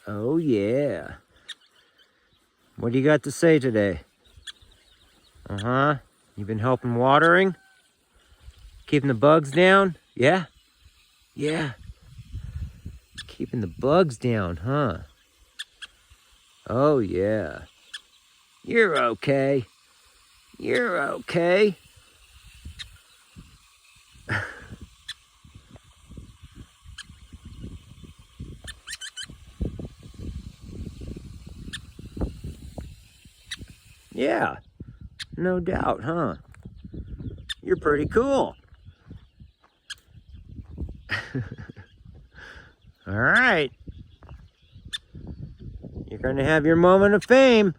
Oh, yeah. What do you got to say today? Uh-huh. You been helping watering? Keeping the bugs down? Yeah? Yeah. Keeping the bugs down, huh? Oh, yeah. You're okay. You're okay. Yeah, no doubt, huh? You're pretty cool. All right. You're going to have your moment of fame.